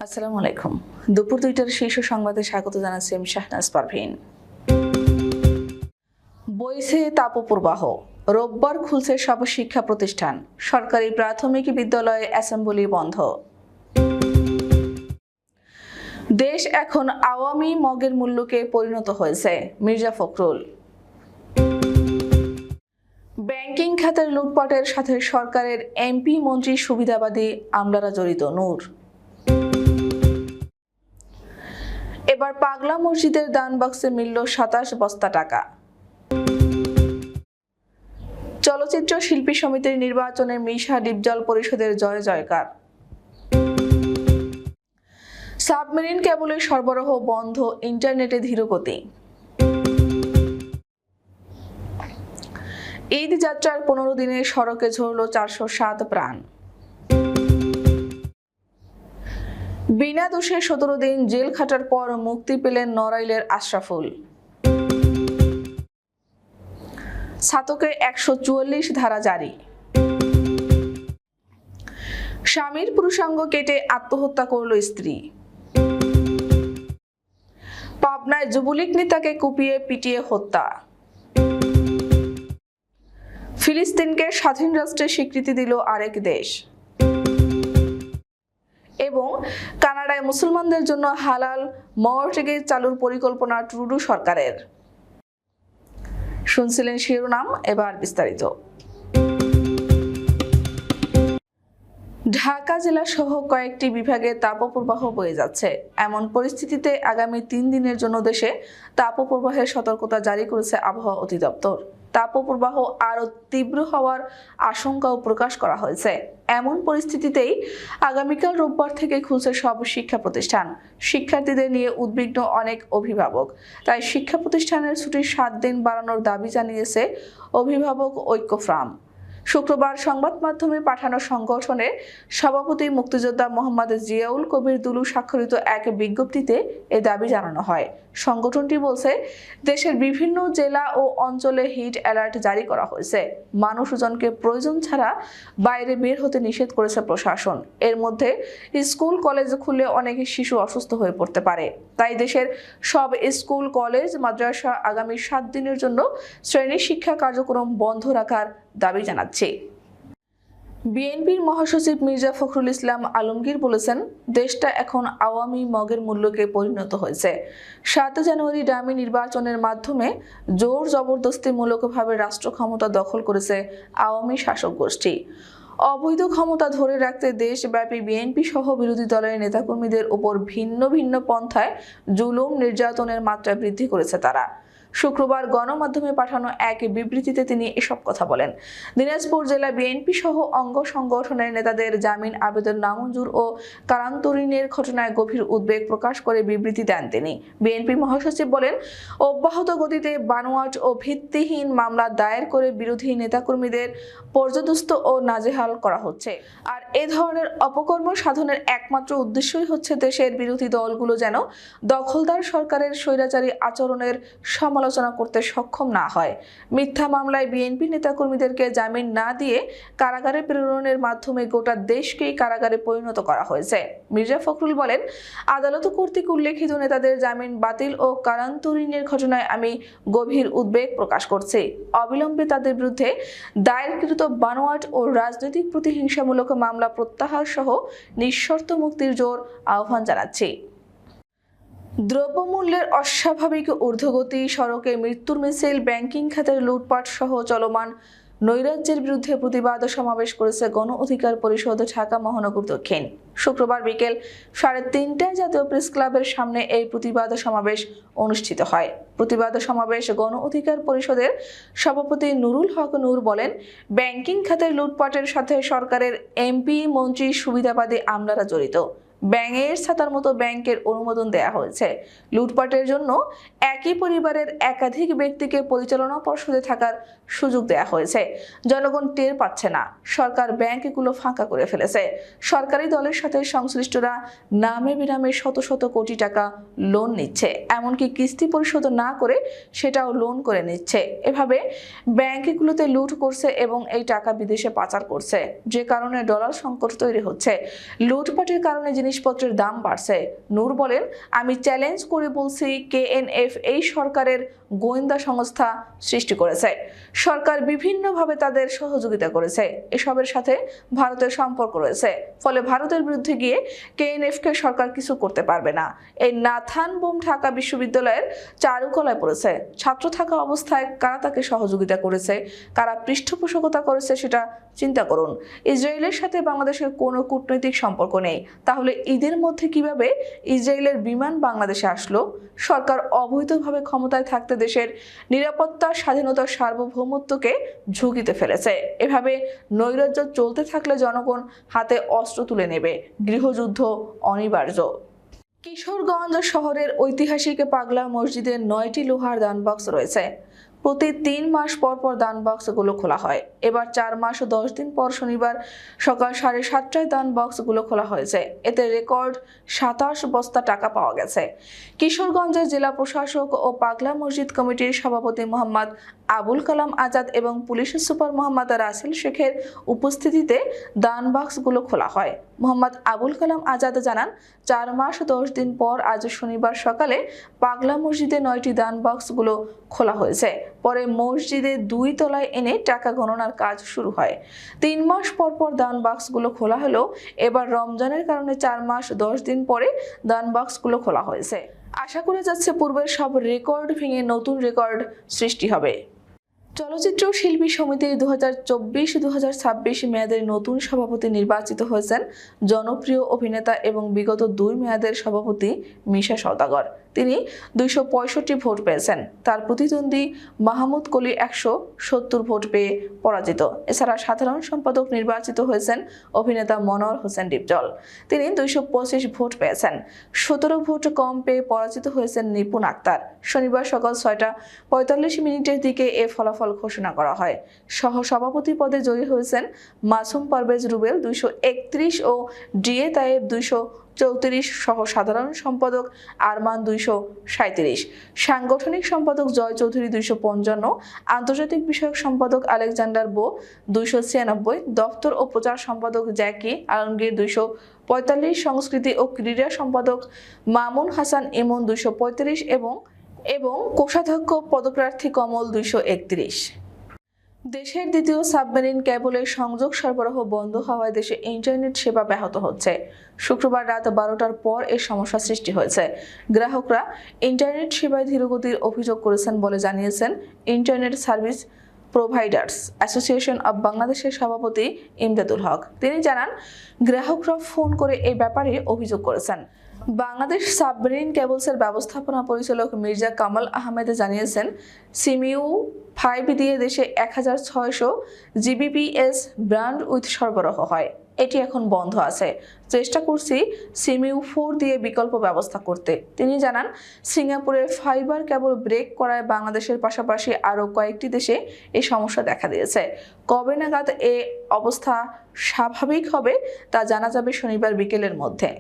আসসালামু আলাইকুম। দুপুর ২টার শীর্ষ সংবাদে স্বাগত জানাচ্ছি আমি শাহনাজ পারভীন। বইছে তাপপ্রবাহ, রোববার খুলছে সব শিক্ষা প্রতিষ্ঠান, সরকারি প্রাথমিক বিদ্যালয়ে অ্যাসেম্বলি বন্ধ। দেশ এখন আওয়ামী মগের মূল্যকে পরিণত হয়েছে, মির্জা ফখরুল। ব্যাংকিং খাতের লুটপাটের সাথে সরকারের এমপি মন্ত্রী সুবিধাবাদী আমলারা জড়িত, নূর। এবার পাগলা মসজিদের দান বক্সে মিলল ২৭ বস্তা টাকা। চলচ্চিত্র শিল্পী সমিতির নির্বাচনে মিশা ডিপজল পরিষদের জয় জয়কার। সাবমেরিন কেবলের সরবরাহ বন্ধ, ইন্টারনেটে ধীরগতি। ঈদ যাত্রার ১৫ দিনে সড়কে ঝরল ৪০৭ প্রাণ। বিনা দোষে ১৭ দিন জেল খাটার পর মুক্তি পেলেন নড়াইলের আশরাফুল। ছাতকে ১৪৪ ধারা জারি। স্বামীর পুরুষাঙ্গ কেটে আত্মহত্যা করল স্ত্রী। পাবনায় যুবলীগ নেতাকে কুপিয়ে পিটিয়ে হত্যা। ফিলিস্তিনকে স্বাধীন রাষ্ট্রের স্বীকৃতি দিল আরেক দেশ। এবং কানাডায় মুসলমানদের জন্য হালাল মর্টগেজ চালুর পরিকল্পনা ট্রুডো সরকারের। শুনছিলেন শিরোনাম, এবার বিস্তারিত। ঢাকা জেলা সহ কয়েকটি বিভাগে তাপপ্রবাহ বয়ে যাচ্ছে। এমন পরিস্থিতিতে আগামী ৩ দিনের জন্য দেশে তাপপ্রবাহের সতর্কতা জারি করেছে আবহাওয়া অধিদপ্তর। তাপপ্রবাহ আরও তীব্র হওয়ার আশঙ্কাও প্রকাশ করা হয়েছে। এমন পরিস্থিতিতেই আগামীকাল রোববার থেকে খুলছে সব শিক্ষা প্রতিষ্ঠান। শিক্ষার্থীদের নিয়ে উদ্বিগ্ন অনেক অভিভাবক, তাই শিক্ষা প্রতিষ্ঠানের ছুটির ৭ দিন বাড়ানোর দাবি জানিয়েছে অভিভাবক ঐক্য ফ্রাম। শুক্রবার সংবাদ মাধ্যমে পাঠানো সংগঠনের সভাপতি মুক্তিযোদ্ধা মোহাম্মদ জিয়াউল কবির দুলু স্বাক্ষরিত এক বিজ্ঞপ্তিতে এ দাবি জানানো হয়। সংগঠনটি বলছে, দেশের বিভিন্ন জেলা ও অঞ্চলে হিট অ্যালার্ট জারি করা হয়েছে। মানুষজনকে প্রয়োজন ছাড়া বাইরে বের হতে নিষেধ করেছে প্রশাসন। এর মধ্যে স্কুল কলেজ খুললে অনেক শিশু অসুস্থ হয়ে পড়তে পারে। তাই দেশের সব স্কুল কলেজ মাদ্রাসা আগামী ৭ দিনের জন্য শ্রেণী শিক্ষা কার্যক্রম বন্ধ রাখার দাবি জানাচ্ছে। বিএনপির মহাসচিব মির্জা ফখরুল ইসলাম আলমগীর বলেছেন, দেশটা এখন আওয়ামী মগের মূল্যকে পরিণত হয়েছে। ৭ জানুয়ারি ডামি নির্বাচনের মাধ্যমে জোর জবরদস্তিমূলকভাবে রাষ্ট্র ক্ষমতা দখল করেছে আওয়ামী শাসক গোষ্ঠী। অবৈধ ক্ষমতা ধরে রাখতে দেশব্যাপী বিএনপি সহ বিরোধী দলের নেতাকর্মীদের উপর ভিন্ন ভিন্ন পন্থায় জুলুম নির্যাতনের মাত্রা বৃদ্ধি করেছে তারা। শুক্রবার গণমাধ্যমে পাঠানো এক বিবৃতিতে তিনি এসব কথা বলেন। দিনাজপুর জেলা বিএনপি সহ অঙ্গ সংগঠনের নেতাদের জামিন আবেদন নামঞ্জুর ও কারান্তরীণের ঘটনায় গভীর উদ্বেগ প্রকাশ করে বিবৃতি দেন তিনি। বিএনপি মহাসচিব বলেন, অব্যাহত গতিতে বানোয়াট ও ভিত্তিহীন মামলা দায়ের করে বিরোধী নেতাকর্মীদের পর্যদস্ত ও নাজেহাল করা হচ্ছে। আর এ ধরনের অপকর্ম সাধনের একমাত্র উদ্দেশ্যই হচ্ছে দেশের বিরোধী দলগুলো যেন দখলদার সরকারের স্বৈরাচারী আচরণের সমালোচনা করতে সক্ষম না হয়। মিথ্যা মামলায় বিএনপি নেতাকর্মীদেরকে জামিন না দিয়ে কারাগারে প্রেরণের মাধ্যমে গোটা দেশকেই কারাগারে পরিণত করা হয়েছে। মির্জা ফখরুল বলেন, আদালত কর্তৃক উল্লেখিত নেতাদের জামিন বাতিল ও কারান্তরীণের ঘটনায় আমি গভীর উদ্বেগ প্রকাশ করছি। অবিলম্বে তাদের বিরুদ্ধে দায়েরকৃত বানোয়াট ও রাজনৈতিক প্রতিহিংসামূলক মামলা প্রত্যাহার সহ নিঃশর্ত মুক্তির জোর আহ্বান জানাচ্ছি। দ্রব্যমূল্যের অস্বাভাবিক ঊর্ধ্বগতি, সড়কে মৃত্যুর মিছিল, ব্যাংকিং খাতের লুটপাট সহ চলমান নৈরাজ্যের বিরুদ্ধে প্রতিবাদ সমাবেশ করেছে গণ অধিকার পরিষদ ঢাকা মহানগর দক্ষিণ। শুক্রবার বিকেল 3:30টায় জাতীয় প্রেস ক্লাবের সামনে এই প্রতিবাদ সমাবেশ অনুষ্ঠিত হয়। প্রতিবাদ সমাবেশ গণ অধিকার পরিষদের সভাপতি নুরুল হক নূর বলেন, ব্যাংকিং খাতের লুটপাটের সাথে সরকারের এমপি মন্ত্রী সুবিধাবাদী আমলারা জড়িত। ব্যাঙের ছাতার মতো ব্যাংকের অনুমোদন দেয়া হয়েছে। লুটপাটের জন্য একই পরিবারের একাধিক ব্যক্তিকে পরিচালনা পর্ষদে থাকার সুযোগ দেয়া হয়েছে। জনগণ টের পাচ্ছে না, সরকার ব্যাংকগুলো ফাঁকা করে ফেলেছে। সরকারি দলের সাথে সংশ্লিষ্টরা নামে বেনামে শত শত কোটি টাকা লোন নিচ্ছে, এমনকি কিস্তি পরিশোধ না করে সেটাও লোন করে নিচ্ছে। এভাবে ব্যাংকগুলোতে লুট করছে এবং এই টাকা বিদেশে পাচার করছে, যে কারণে ডলার সংকট তৈরি হচ্ছে। লুটপাটের কারণে যিনি জিনিসপত্রের দাম বাড়ছে। নূর বলেন, আমি চ্যালেঞ্জ করে বলছি, কেএনএফ এই সরকারের গোয়েন্দা সংস্থা সৃষ্টি করেছে। সরকার বিভিন্নভাবে তাদের সহযোগিতা করেছে। এসবের সাথে ভারতের সম্পর্ক রয়েছে। ফলে ভারতের বিরুদ্ধে গিয়ে কেএনএফকে সরকার কিছু করতে পারবে না। এই নাথান বোম ঢাকা বিশ্ববিদ্যালয়ের চারুকলায় পড়েছে। ছাত্র থাকা অবস্থায় কারা তাকে সহযোগিতা করেছে, কারা পৃষ্ঠপোষকতা করেছে সেটা চিন্তা করুন। ইসরায়েলের সাথে বাংলাদেশের কোনো কূটনৈতিক সম্পর্ক নেই, তাহলে ঈদের মধ্যে কিভাবে ইসরায়েলের বিমান বাংলাদেশে আসলো? সরকার অবৈধভাবে ক্ষমতায় থাকতে দেশের নিরাপত্তা, স্বাধীনতা, সার্বভৌমত্বকে ঝুঁকিতে ফেলেছে। এভাবে নৈরাজ্য চলতে থাকলে জনগণ হাতে অস্ত্র তুলে নেবে। গৃহযুদ্ধ অনিবার্য। কিশোরগঞ্জ শহরের ঐতিহাসিক পাগলা মসজিদে 9টি লোহার দান বক্স রয়েছে। প্রতি 3 মাস পর পর দান বক্সগুলো খোলা হয়। এবার 4 মাস ও 10 দিন পর শনিবার সকাল 7:30টায় দান বক্সগুলো খোলা হয়েছে। এতে রেকর্ড 27 বস্তা টাকা পাওয়া গেছে। কিশোরগঞ্জের জেলা প্রশাসক ও পাগলা মসজিদ কমিটির সভাপতি মোহাম্মদ আবুল কালাম আজাদ এবং পুলিশ সুপার মোহাম্মদ রাসেল শেখের উপস্থিতিতে দান বক্সগুলো খোলা হয়। মোহাম্মদ আবুল কালাম আজাদ জানান, 4 মাস ও 10 দিন পর আজ শনিবার সকালে পাগলা মসজিদে 9টি দান বক্সগুলো খোলা হয়েছে। পরে মসজিদে 2 তলায় এনে টাকা গণনার কাজ শুরু হয়। 3 মাস পর পর দান বক্সগুলো খোলা হলো। এবার রমজানের কারণে 4 মাস 10 দিন পরে দান বক্সগুলো খোলা হয়েছে। আশা করা যাচ্ছে পূর্বের সব রেকর্ড ভেঙে নতুন রেকর্ড সৃষ্টি হবে। চলচ্চিত্র শিল্পী সমিতির 2024-2026 মেয়াদের নতুন সভাপতি নির্বাচিত হয়েছেন জনপ্রিয় অভিনেতা এবং বিগত 2 মেয়াদের সভাপতি মিশা সওদাগর। তিনি 265 ভোট পেয়েছেন। তার প্রতিদ্বন্দ্বী মাহমুদ কলি 170 ভোট পেয়ে পরাজিত। এছাড়া সাধারণ সম্পাদক নির্বাচিত হয়েছেন অভিনেতা মনোয়ার হোসেন ডিপজল। তিনি 225 ভোট পেয়েছেন। 17 ভোট কম পেয়ে পরাজিত হয়েছেন নিপুণ আক্তার। শনিবার সকাল 6:45 দিকে এ ফলাফল ঘোষণা করা হয়। সহ সভাপতি পদে জয়ী হয়েছেন মাসুম পারভেজ রুবেল 231 ও ডিএ তায়েব 234, সহ সাধারণ সম্পাদক আরমান 237, সাংগঠনিক সম্পাদক জয় চৌধুরী 255, আন্তর্জাতিক বিষয়ক সম্পাদক আলেকজান্ডার বো 296, দপ্তর ও প্রচার সম্পাদক জ্যাকি আলমগীর 245, সংস্কৃতি ও ক্রীড়া সম্পাদক মামুন হাসান ইমন 235 এবং কোষাধ্যক্ষ পদপ্রার্থী কমল 231। দেশের দ্বিতীয় সাবমেরিন কেবলের সংযোগ সরবরাহ বন্ধ হওয়ায় দেশে ইন্টারনেট সেবা ব্যাহত হচ্ছে। শুক্রবার রাত 12টার পর এ সমস্যা সৃষ্টি হয়েছে। গ্রাহকরা ইন্টারনেট সেবায় ধীরগতির অভিযোগ করেছেন বলে জানিয়েছেন internet service providers association of বাংলাদেশের সভাপতি ইমদাদুল হক। তিনি জানান, গ্রাহকরা ফোন করে এই ব্যাপারে অভিযোগ করেছেন। বাংলাদেশ সাবমেরিন কেবলসের ব্যবস্থাপনা পরিচালক মির্জা কামাল আহমেদ জানিয়েছেন, সিমিউ 5 দিয়ে দেশে 1600 জিবিপিএস ব্র্যান্ড উইথ সরবরাহ হয়। এটি এখন বন্ধ আছে। চেষ্টা করছি সিমিউ 4 দিয়ে বিকল্প ব্যবস্থা করতে। তিনি জানান, সিঙ্গাপুরে ফাইবার কেবল ব্রেক করায় বাংলাদেশের পাশাপাশি আরও কয়েকটি দেশে এই সমস্যা দেখা দিয়েছে। কবে নাগাদ এ অবস্থা স্বাভাবিক হবে তা জানা যাবে শনিবার বিকেলের মধ্যে।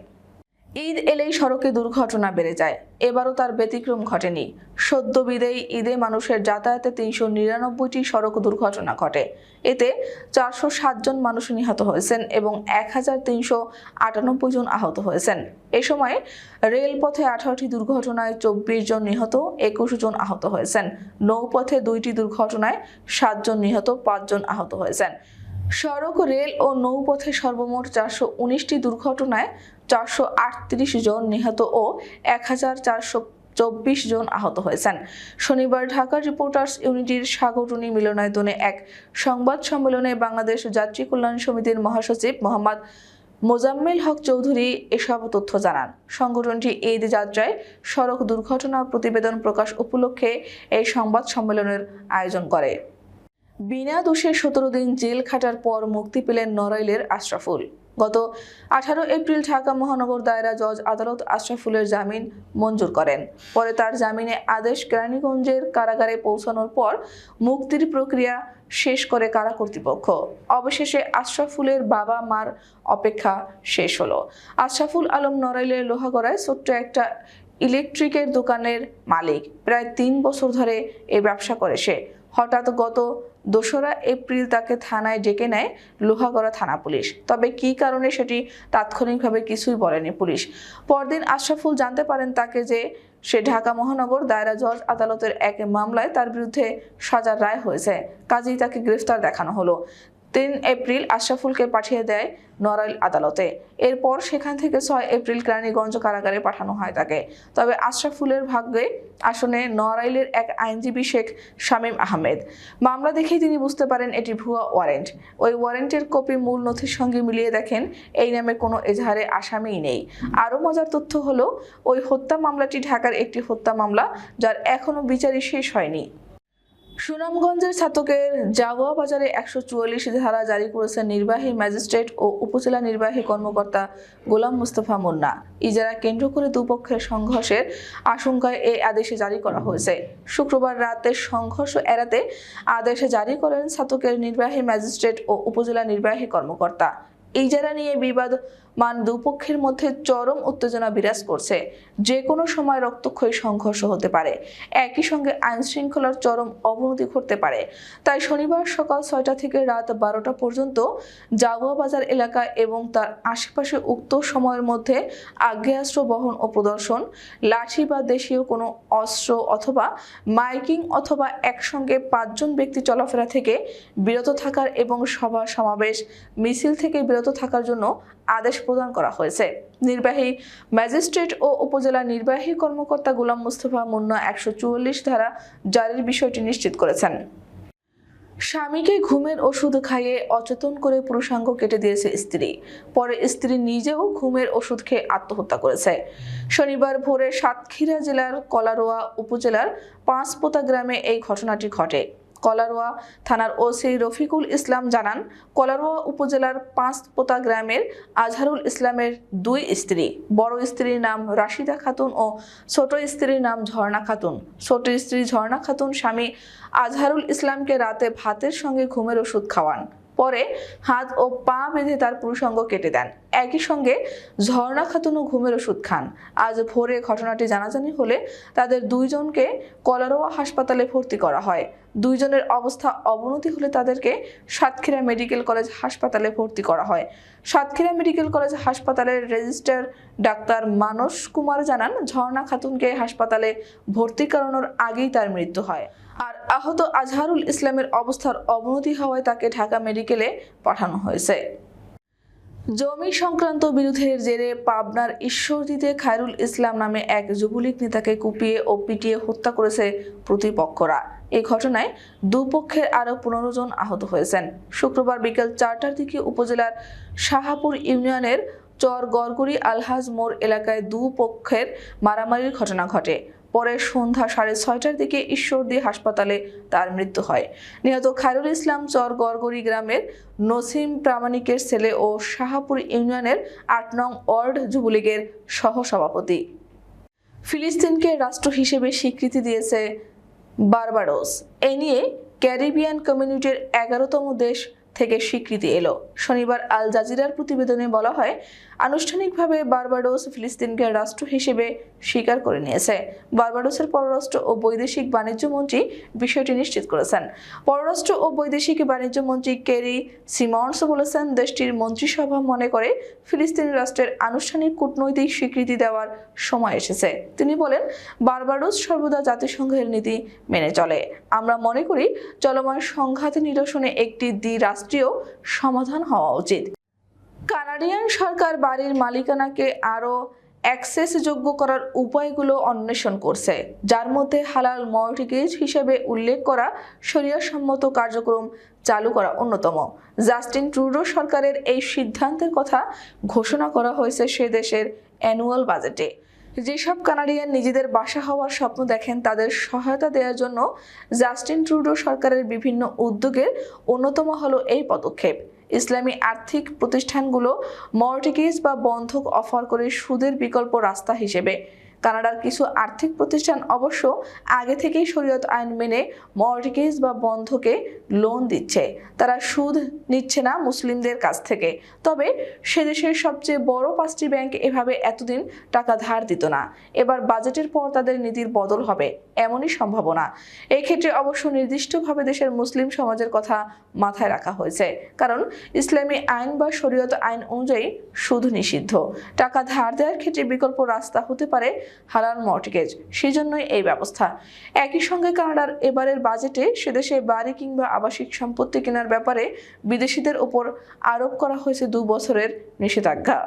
ঈদ এলেই সড়কে দুর্ঘটনা বেড়ে যায়। এবারও তার ব্যতিক্রম ঘটেনি। সদ্য বিদায়ী ঈদে মানুষের যাতায়াতে 399টি সড়ক দুর্ঘটনা ঘটে। এতে 407 জন মানুষ নিহত হয়েছেন এবং 1398 জন আহত হয়েছেন। এ সময় রেলপথে 18টি দুর্ঘটনায় 24 জন নিহত, 21 জন আহত হয়েছেন। নৌপথে 2টি দুর্ঘটনায় 7 জন নিহত, 5 জন আহত হয়েছেন। সড়ক, রেল ও নৌপথে সর্বমোট 419টি দুর্ঘটনায় 438 জন নিহত ও 1424 জন আহত হয়েছেন। শনিবার ঢাকা রিপোর্টার্স ইউনিটির সাগররুনি মিলনায়তনে এক সংবাদ সম্মেলনে বাংলাদেশ যাত্রী কল্যাণ সমিতির মহাসচিব মোহাম্মদ মোজাম্মেল হক চৌধুরী এসব তথ্য জানান। সংগঠনটি ঈদ যাত্রায় সড়ক দুর্ঘটনা প্রতিবেদন প্রকাশ উপলক্ষে এই সংবাদ সম্মেলনের আয়োজন করে। বিনা দোষে 17 দিন জেল খাটার পর মুক্তি পেলেন নড়াইলের আশরাফুল। গত 18 এপ্রিল ঢাকা মহানগর দায়রা জজ আদালত আশরাফুলের জামিন মঞ্জুর করেন। পরে তার জামিনে আদেশ কেরানীগঞ্জের কারাগারে পৌঁছানোর পর মুক্তির প্রক্রিয়া শেষ করে কারা কর্তৃপক্ষ। অবশেষে আশরাফুলের বাবা মার অপেক্ষা শেষ হলো। আশরাফুল আলম নড়াইলের লোহাগড়ায় ছোট্ট একটা ইলেকট্রিকের দোকানের মালিক। প্রায় 3 বছর ধরে এই ব্যবসা করে সে। হঠাৎ গত 2রা এপ্রিল তাকে থানায় ডেকে নেয় লোহাগড়া থানা পুলিশ। তবে কী কারণে সেটি তাৎক্ষণিকভাবে কিছুই বলেনি পুলিশ। পরদিন আশরাফুল জানতে পারেন সে ঢাকা মহানগর দায়রা জজ আদালতের এক মামলায় তার বিরুদ্ধে সাজার রায় হয়েছে, কাজেই তাকে গ্রেফতার দেখানো হলো। 3 এপ্রিল আশরাফুলকে পাঠিয়ে দেয় নড়াইল আদালতে। এরপর সেখান থেকে 6 এপ্রিল কেরানীগঞ্জ কারাগারে পাঠানো হয় তাকে। তবে আশরাফুলের ভাগ্যে আসনে নড়াইলের এক আইনজীবী শেখ শামীম আহমেদ। মামলা দেখেই তিনি বুঝতে পারেন এটি ভুয়া ওয়ারেন্ট। ওই ওয়ারেন্টের কপি মূল নথির সঙ্গে মিলিয়ে দেখেন এই নামে কোনো এজাহারে আসামিই নেই। আরও মজার তথ্য হলো ওই হত্যা মামলাটি ঢাকার একটি হত্যা মামলা, যার এখনও বিচারই শেষ হয়নি। সুনামগঞ্জের ছাতকের জাগুয়া বাজারে 144 ধারা জারি করেছেন নির্বাহী ম্যাজিস্ট্রেট ও উপজেলা নির্বাহী কর্মকর্তা গোলাম মুস্তফা মুন্না। ইজারা কেন্দ্র করে দুপক্ষের সংঘর্ষের আশঙ্কায় এই আদেশ জারি করা হয়েছে। শুক্রবার রাতে সংঘর্ষ এড়াতে আদেশ জারি করেন ছাতকের নির্বাহী ম্যাজিস্ট্রেট ও উপজেলা নির্বাহী কর্মকর্তা। ইজারা নিয়ে বিবাদমান দুপক্ষের মধ্যে চরম উত্তেজনা বিরাজ করছে। যে কোনো সময় রক্তক্ষয়ী সংঘর্ষ হতে পারে, একই সঙ্গে আইন শৃঙ্খলার চরম অবনতি ঘটতে পারে। তাই শনিবার সকাল 6টা থেকে রাত 12টা পর্যন্ত জাগুয়া বাজার এলাকা এবং তার আশেপাশে উক্ত সময়ের মধ্যে আগ্নেয়াস্ত্র বহন ও প্রদর্শন, লাঠি বা দেশীয় কোনো অস্ত্র অথবা মাইকিং অথবা একসঙ্গে 5 জন ব্যক্তি চলাফেরা থেকে বিরত থাকার এবং সভা সমাবেশ মিছিল থেকে বিরত থাকার জন্য আদেশ প্রদান করা হয়েছে। নির্বাহী ম্যাজিস্ট্রেট ও উপজেলা নির্বাহী কর্মকর্তা গোলাম মুস্তফা মুন্না 144 ধারা জারির বিষয়টি নিশ্চিত করেছেন। স্বামীকে ঘুমের ওষুধ খাইয়ে অচেতন করে পুরুষাঙ্গ কেটে দিয়েছে স্ত্রী। পরে স্ত্রী নিজেও ঘুমের ওষুধ খেয়ে আত্মহত্যা করেছে। শনিবার ভোরে সাতক্ষীরা জেলার কলারোয়া উপজেলার পাঁচপোতা গ্রামে এই ঘটনাটি ঘটে। কলারোয়া থানার ওসি রফিকুল ইসলাম জানান, কলারোয়া উপজেলার পাঁচপোতা গ্রামের আজহারুল ইসলামের 2 স্ত্রী। বড় স্ত্রীর নাম রাশিদা খাতুন ও ছোট স্ত্রীর নাম ঝর্ণা খাতুন। ছোট স্ত্রী ঝর্ণা খাতুন স্বামী আজহারুল ইসলামকে রাতে ভাতের সঙ্গে ঘুমের ওষুধ খাওয়ান। পরে হাত ও পা বেঁধে তার পুরুষাঙ্গ কেটে দেন। একই সঙ্গে ঝর্ণা খাতুনও ঘুমের ওষুধ খান। আজ ভোরে ঘটনাটি জানাজানি হলে তাদের 2 জনকে কলারোয়া হাসপাতালে ভর্তি করা হয়। 2 জনের অবস্থা অবনতি হলে তাদেরকে সাতক্ষীরা মেডিকেল কলেজ হাসপাতালে ভর্তি করা হয়। সাতক্ষীরা মেডিকেল কলেজ হাসপাতালের রেজিস্ট্রার ডাক্তার মানস কুমার জানান, ঝর্ণা খাতুনকে হাসপাতালে ভর্তি করানোর আগেই তার মৃত্যু হয়। আর আহত আজহারুল ইসলামের অবস্থার অবনতি হওয়ায় তাকে ঢাকা মেডিকেলে পাঠানো হয়েছে। জমি সংক্রান্ত বিরোধের জেরে পাবনার ঈশ্বরদীতে খায়রুল ইসলাম নামে এক যুবলীগ নেতাকে কুপিয়ে ও পিটিয়ে হত্যা করেছে প্রতিপক্ষরা। এই ঘটনায় দুপক্ষের আরও 15 জন আহত হয়েছেন। শুক্রবার বিকেল 4টার দিকে উপজেলার শাহাপুর ইউনিয়নের চর গড়গড়ি আলহাজ মোড় এলাকায় দুপক্ষের মারামারির ঘটনা ঘটে। পরে সন্ধ্যা 6:30টার দিকে ঈশ্বরদী হাসপাতালে তার মৃত্যু হয়। নিহত খায়রুল ইসলাম চর গড়গড়ি গ্রামের নসিম প্রামাণিকের ছেলে ও শাহাপুর ইউনিয়নের 8 নং ওয়ার্ড যুবলীগের সহসভাপতি। ফিলিস্তিনকে রাষ্ট্র হিসেবে স্বীকৃতি দিয়েছে বার্বাডোস। এ নিয়ে ক্যারিবিয়ান কমিউনিটির 11তম দেশ থেকে স্বীকৃতি এলো। শনিবার আল জাজিরার প্রতিবেদনে বলা হয়, আনুষ্ঠানিকভাবে বার্বাডোস ফিলিস্তিনকে রাষ্ট্র হিসেবে স্বীকার করে নিয়েছে। বার্বাডোসের পররাষ্ট্র ও বৈদেশিক বাণিজ্য মন্ত্রী বিষয়টি নিশ্চিত করেছেন। পররাষ্ট্র ও বৈদেশিক বাণিজ্য মন্ত্রী কেরি সিমন্স বলেছেন, দেশটির মন্ত্রিসভা মনে করে ফিলিস্তিন রাষ্ট্রের আনুষ্ঠানিক কূটনৈতিক স্বীকৃতি দেওয়ার সময় এসেছে। তিনি বলেন, বার্বাডোস সর্বদা জাতিসংঘের নীতি মেনে চলে। আমরা মনে করি চলমান সংঘাত নিরসনে একটি দ্বিরাষ্ট্রীয় সমাধান হওয়া উচিত। কানাডিয়ান সরকার বাড়ির মালিকানাকে আরও অ্যাক্সেসযোগ্য করার উপায়গুলো অন্বেষণ করছে, যার মধ্যে হালাল মর্টগেজ হিসেবে উল্লেখ করা শরিয়াসম্মত কার্যক্রম চালু করা অন্যতম। জাস্টিন ট্রুডো সরকারের এই সিদ্ধান্তের কথা ঘোষণা করা হয়েছে সে দেশের অ্যানুয়াল বাজেটে। যেসব কানাডিয়ান নিজেদের বাসা হওয়ার স্বপ্ন দেখেন তাদের সহায়তা দেওয়ার জন্য জাস্টিন ট্রুডো সরকারের বিভিন্ন উদ্যোগের অন্যতম হলো এই পদক্ষেপ। ইসলামী আর্থিক প্রতিষ্ঠানগুলো মর্টগেজ বা বন্ধক অফার করে সুদের বিকল্প রাস্তা হিসেবে কানাডার কিছু আর্থিক প্রতিষ্ঠান অবশ্য আগে থেকেই শরীয়ত আইন মেনে মর্টগেজ বা বন্ধকে লোন দিচ্ছে। তারা সুদ নিচ্ছে না মুসলিমদের কাছ থেকে। তবে সে দেশের সবচেয়ে বড় 5টি ব্যাংক এভাবে এতদিন টাকা ধার দিত না। এবার বাজেটের পর তাদের নীতির বদল হবে এমনই সম্ভাবনা। এই ক্ষেত্রে অবশ্য নির্দিষ্টভাবে দেশের মুসলিম সমাজের কথা মাথায় রাখা হয়েছে, কারণ ইসলামী আইন বা শরীয়ত আইন অনুযায়ী সুদ নিষিদ্ধ। টাকা ধার দেওয়ার ক্ষেত্রে বিকল্প রাস্তা হতে পারে হালাল মর্টগেজ, সেজন্যই এই ব্যবস্থা। একই সঙ্গে কানাডার এবারের বাজেটে সেদেশে বাড়ি কিংবা আবাসিক সম্পত্তি কেনার ব্যাপারে বিদেশিদের উপর আরোপ করা হয়েছে 2 বছরের নিষেধাজ্ঞা।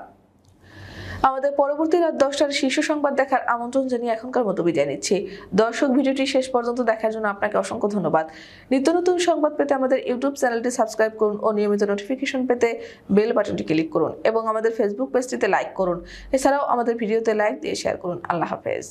আমাদের পরবর্তী রাত 10টার শীর্ষ সংবাদ দেখার আমন্ত্রণ জানিয়ে এখনকার মতো বিদায় নিচ্ছি। দর্শক, ভিডিওটি শেষ পর্যন্ত দেখার জন্য আপনাকে অসংখ্য ধন্যবাদ। নিত্য নতুন সংবাদ পেতে আমাদের ইউটিউব চ্যানেলটি সাবস্ক্রাইব করুন ও নিয়মিত নোটিফিকেশন পেতে বেল বাটনটি ক্লিক করুন এবং আমাদের ফেসবুক পেজটিতে লাইক করুন। এছাড়াও আমাদের ভিডিওতে লাইক দিয়ে শেয়ার করুন। আল্লাহ হাফেজ।